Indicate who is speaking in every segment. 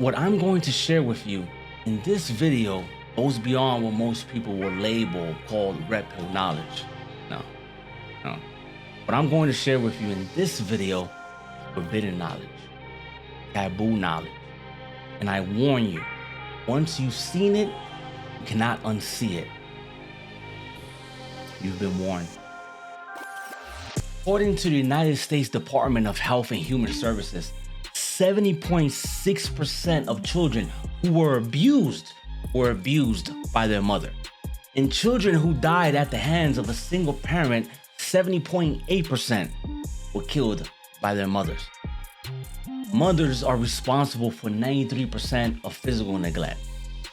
Speaker 1: What I'm going to share with you in this video goes beyond what most people will label called red pill knowledge. No. What I'm going to share with you in this video is forbidden knowledge, taboo knowledge. And I warn you, once you've seen it, you cannot unsee it. You've been warned. According to the United States Department of Health and Human Services, 70.6% of children who were abused by their mother. And children who died at the hands of a single parent, 70.8% were killed by their mothers. Mothers are responsible for 93% of physical neglect,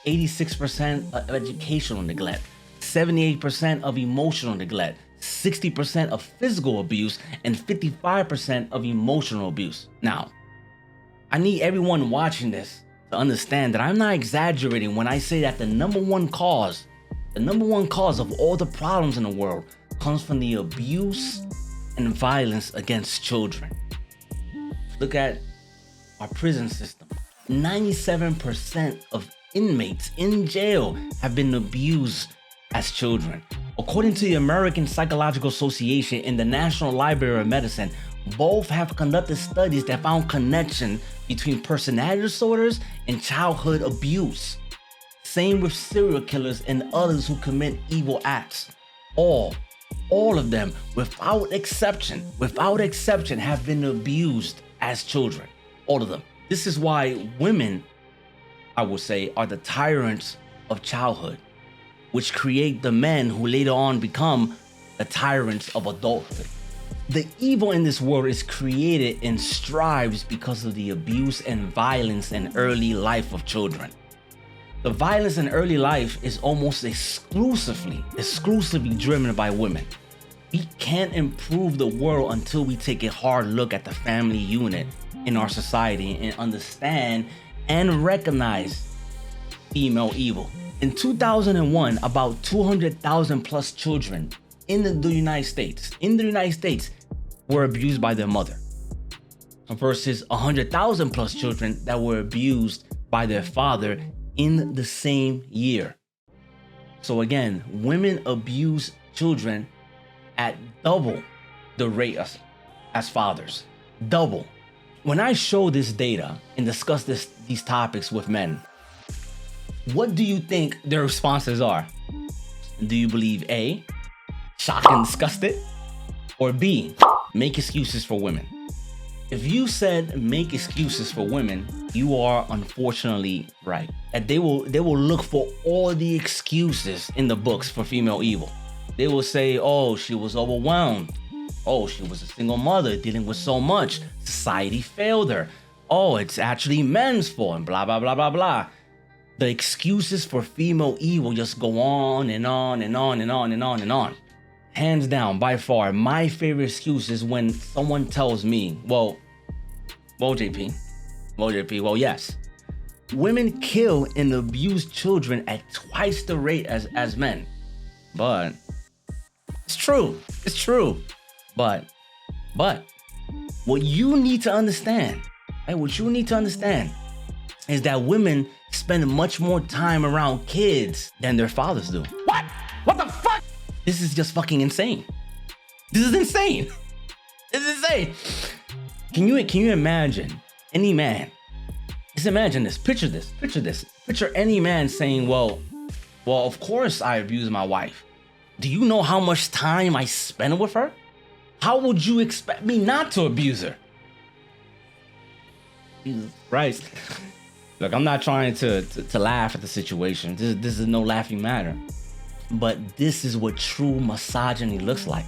Speaker 1: 86% of educational neglect, 78% of emotional neglect, 60% of physical abuse, and 55% of emotional abuse. Now, I need everyone watching this to understand that I'm not exaggerating when I say that the number one cause of all the problems in the world comes from the abuse and violence against children. Look at our prison system. 97% of inmates in jail have been abused as children. According to the American Psychological Association and the National Library of Medicine, both have conducted studies that found connection between personality disorders and childhood abuse. Same with serial killers and others who commit evil acts. All of them, without exception, have been abused as children. All of them. This is why women, I would say, are the tyrants of childhood, which create the men who later on become the tyrants of adulthood. The evil in this world is created and strives because of the abuse and violence in early life of children. The violence in early life is almost exclusively driven by women. We can't improve the world until we take a hard look at the family unit in our society and understand and recognize female evil. In 2001, about 200,000 plus children in the United States were abused by their mother, versus 100,000 plus children that were abused by their father in the same year. So again, women abuse children at double the rate as fathers. Double. When I show this data and discuss these topics with men, what do you think their responses are? Do you believe A, shocked and disgusted, or B, make excuses for women? If you said make excuses for women, you are unfortunately right. That they will look for all the excuses in the books for female evil. They will say, oh, she was overwhelmed. Oh, she was a single mother dealing with so much. Society failed her. Oh, it's actually men's fault, and blah, blah, blah, blah, blah. The excuses for female evil just go on and on and on and on and on and on. Hands down, by far, my favorite excuse is when someone tells me, well, yes, women kill and abuse children at twice the rate as men. But it's true. But what you need to understand, is that women spend much more time around kids than their fathers do. What the fuck? This is just fucking insane. This is insane. Can you imagine any man? Just imagine this. Picture this. Picture any man saying, well, of course I abuse my wife. Do you know how much time I spend with her? How would you expect me not to abuse her? Jesus Christ. Look, I'm not trying to laugh at the situation. This is no laughing matter. But this is what true misogyny looks like.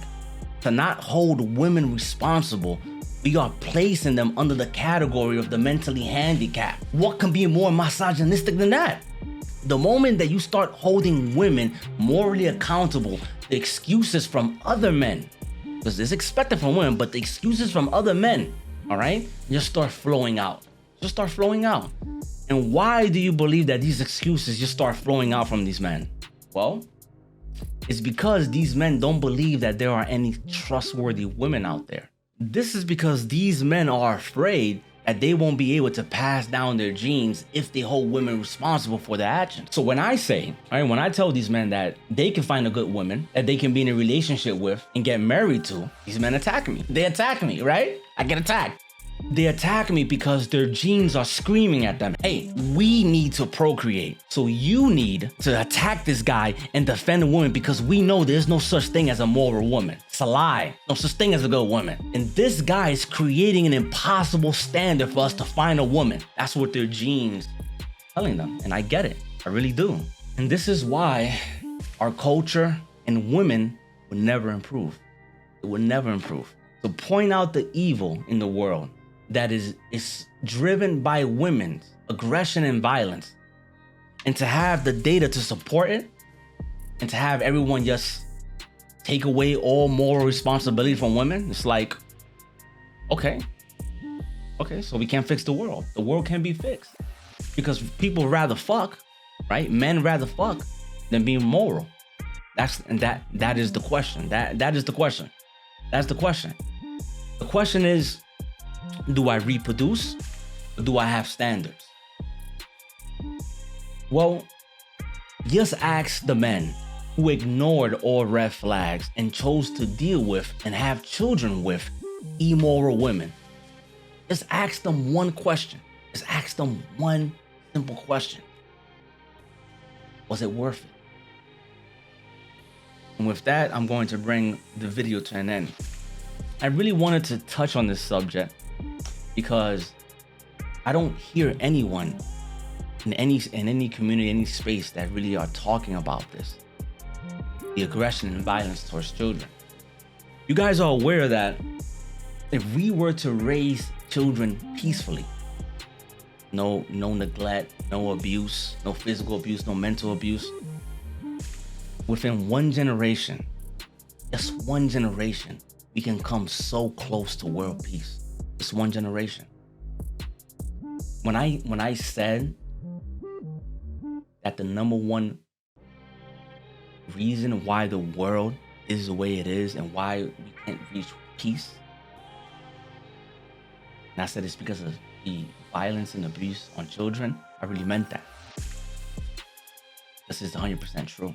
Speaker 1: To not hold women responsible, we are placing them under the category of the mentally handicapped. What can be more misogynistic than that? The moment that you start holding women morally accountable, the excuses from other men, because it's expected from women, but the excuses from other men, all right, just start flowing out. And why do you believe that these excuses just start flowing out from these men? Well, it's because these men don't believe that there are any trustworthy women out there. This is because these men are afraid that they won't be able to pass down their genes if they hold women responsible for their actions. So when I say, all right, when I tell these men that they can find a good woman that they can be in a relationship with and get married to, these men attack me. They attack me, right? I get attacked. They attack me because their genes are screaming at them. Hey, we need to procreate. So you need to attack this guy and defend a woman because we know there's no such thing as a moral woman. It's a lie. No such thing as a good woman. And this guy is creating an impossible standard for us to find a woman. That's what their genes are telling them. And I get it. I really do. And this is why our culture and women will never improve. It will never improve. To point out the evil in the world that is driven by women's aggression and violence, and to have the data to support it, and to have everyone just take away all moral responsibility from women, it's like, okay, so we can't fix the world. The world can be fixed because people rather fuck, right? Men rather fuck than being moral. That is the question. That is the question. That's the question. The question is, do I reproduce or do I have standards? Well, just ask the men who ignored all red flags and chose to deal with and have children with immoral women. Just ask them one question. Just ask them one simple question. Was it worth it? And with that, I'm going to bring the video to an end. I really wanted to touch on this subject because I don't hear anyone in any community, any space that really are talking about this. The aggression and violence towards children. You guys are aware that if we were to raise children peacefully, no neglect, no abuse, no physical abuse, no mental abuse, within one generation, just one generation, we can come so close to world peace. Just one generation. When I said that the number one reason why the world is the way it is and why we can't reach peace, and I said it's because of the violence and abuse on children, I really meant that. This is 100% true.